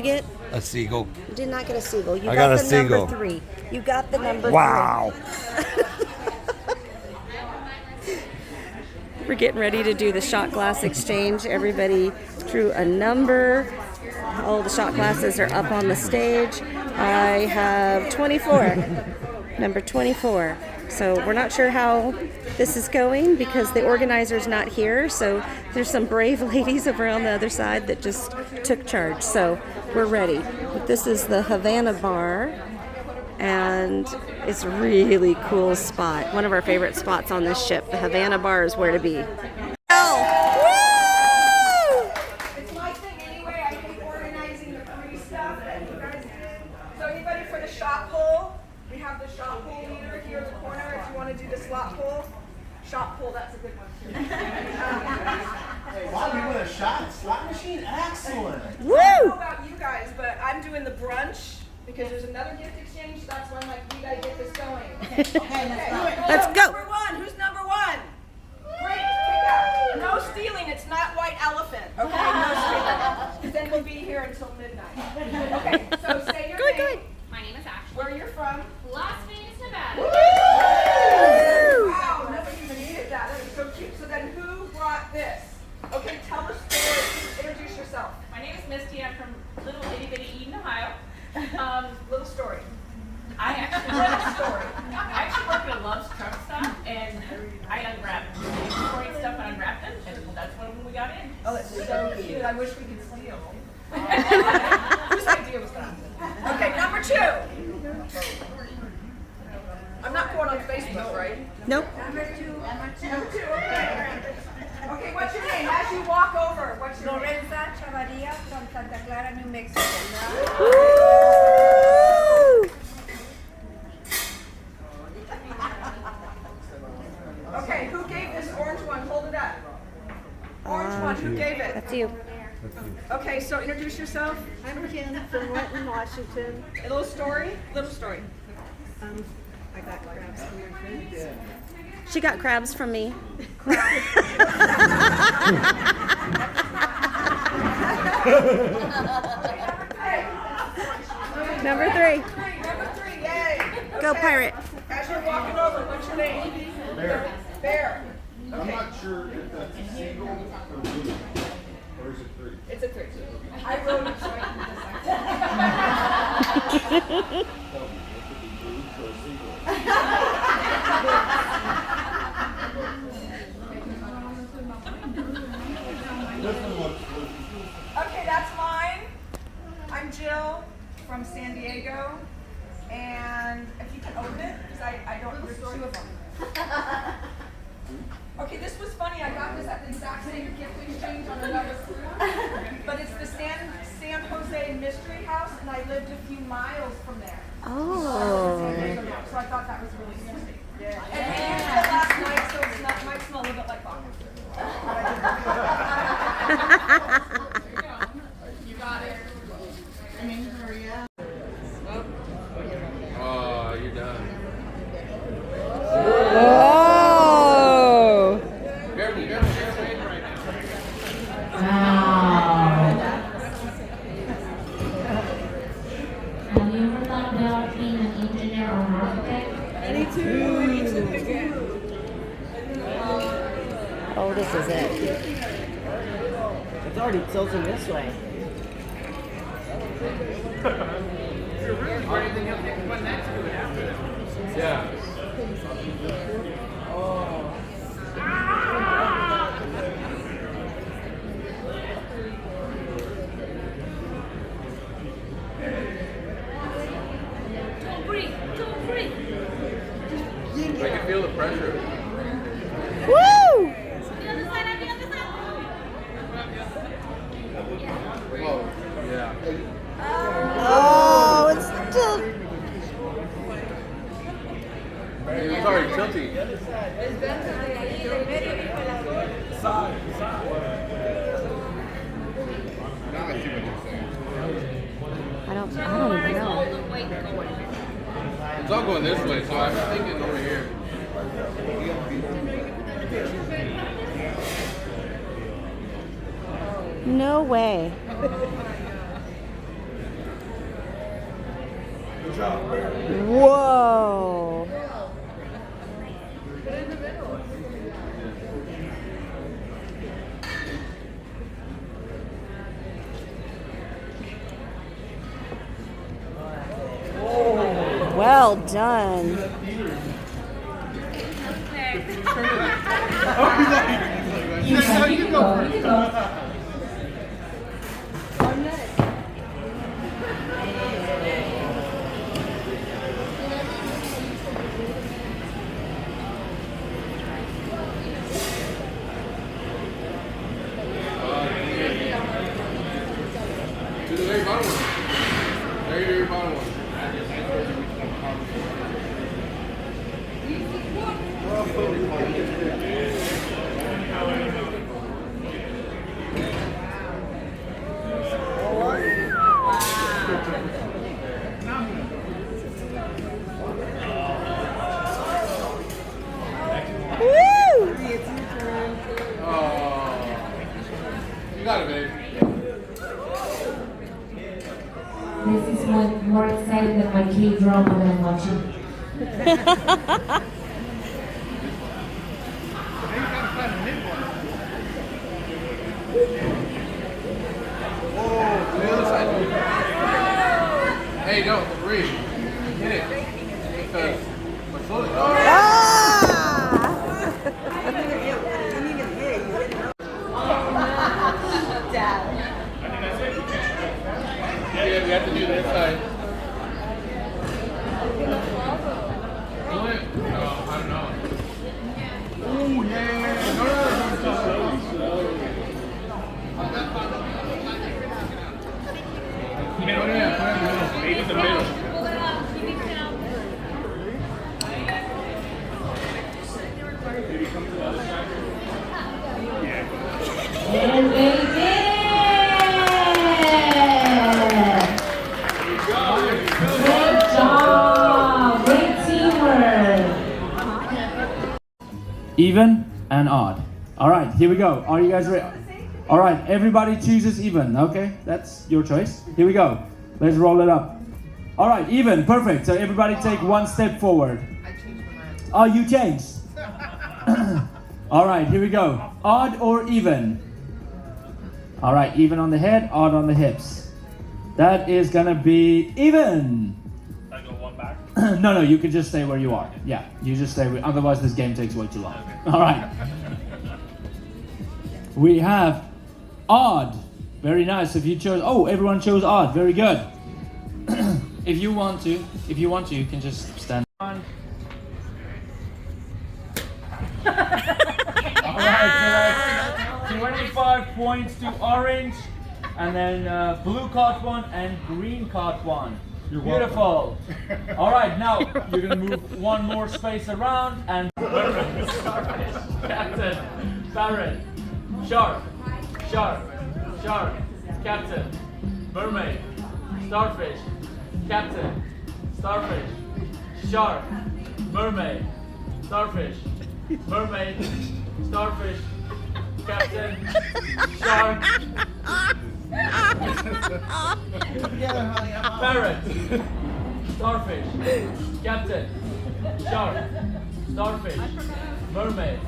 you get? A seagull. You did not get a seagull. You I got got a the seagull. number 3. You got the number 3. Wow. We're getting ready to do the shot glass exchange. Everybody drew a number. All the shot glasses are up on the stage. I have 24. Number 24. So we're not sure how this is going because the organizer's not here. So there's some brave ladies over on the other side that just took charge. So we're ready. This is the Havana Bar, and it's a really cool spot. One of our favorite spots on this ship. The Havana Bar is where to be. It's my thing anyway. I hate organizing the free stuff that you guys did. So anybody for the shot pull? We have the shot pull leader here in the corner. If you want to do the slot pull, shot pull, that's a good one too. Wow, you with a slot machine? Excellent. Woo! I don't know about you guys, but I'm doing the brunch because there's another gift exchange. So that's when we gotta get this going. Okay, Let's go. Number 1. Who's number 1? Great. Pick up. No stealing. It's not white elephant. Okay. No stealing. Because then we'll be here until midnight. Okay. So say your name. My name is Ashley. Where you're from? Las Vegas, Nevada. Wow, nobody even needed that. That is so cute. So then who brought this? Okay, tell a story. Introduce yourself. My name is Misty. I'm from little itty bitty Eden, Ohio. Little story. I actually work at a Love's truck stop, and I unwrapped inventory stuff and unwrapped them, and that's when we got in. Oh, that's so cute. I wish we could steal. Whose idea was that? Okay, number 2. I'm not going on Facebook, right? Nope. Number 2. Okay. Okay, what's your name? As you walk over, what's your name? Lorenza Chavaria from Santa Clara, New Mexico. Okay, who gave this orange one? Hold it up. Orange one, who gave it? That's you. Okay, so introduce yourself. I'm Jen from Renton, Washington. A little story? Little story. I got crabs from my friends. She got crabs from me. Number 3. Number 3, yay. Go Okay. pirate. As you're walking over, what's your name? Bear. Bear. I'm not sure if that's a seagull or blue. Or is it 3? It's a 3. I wrote it so I can Okay, that's mine. I'm Jill from San Diego. And if you can open it, because I don't, there's 2 of them. Okay, this was funny. I got this at the exact same gift exchange on another cruise. But it's the San Jose Mystery House, and I lived a few miles from there. Oh. So I thought that was really interesting. And we used it last night, so it might smell a little bit like vodka. You got it. My name is Maria. Oh, you're done. Oh. Careful, careful, careful right now. Have you ever thought about being an engineer or an architect? Oh, this is it. It's already tilting this way. Yeah. Don't breathe. Don't breathe. I can feel the pressure. Woo! On the other side, on the other side. Whoa. Yeah. Oh, it's still. It's already tilting. Now I see what you're saying. I don't even know. All the way going. It's all going this way, so I'm thinking over here. No way. Whoa. Well done. You go. Do the very bottom one. Very bottom one. Woo! You got it, babe. This is more exciting than my K-drama that I'm watching. To the other side. Hey, no, breathe. Hit it. Because we're slowly. Yeah, we have to do this side. Do it? No, I don't know. Ooh, yeah. No. Middle, yeah, put it in the middle. Maybe the middle. Maybe come to the other side. Yeah. And they did it! Great job! Great teamwork! Even and odd. All right, here we go. Are you guys ready? All right, everybody chooses even. Okay, that's your choice. Here we go. Let's roll it up. All right, even. Perfect. So everybody take one step forward. Oh, you changed. All right, here we go. Odd or even? All right, even on the head, odd on the hips. That is gonna be even. I go one back. No, you can just stay where you are. Yeah, you just stay. Otherwise, this game takes way too long. All right. We have odd. Very nice. If you chose, everyone chose odd. Very good. If you want to, you can just stand on. All right, so that's 25 points to orange, and then blue caught one and green caught one. Beautiful. All right, now you're gonna move one more space around and Captain, Barrett, shark, Captain, mermaid, starfish, Captain, starfish, shark, mermaid, starfish, starfish, Captain, shark, parrot, starfish, Captain, shark, starfish, mermaid,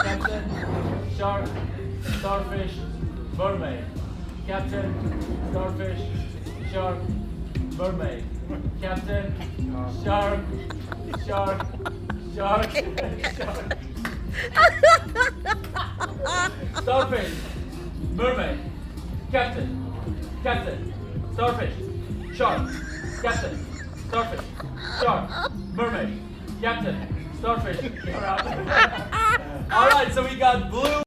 Captain, shark, starfish, mermaid, Captain, starfish, shark, mermaid, Captain, shark, starfish, mermaid, Captain, starfish, shark, Captain, starfish, shark, mermaid, Captain, starfish. All right, so we got blue.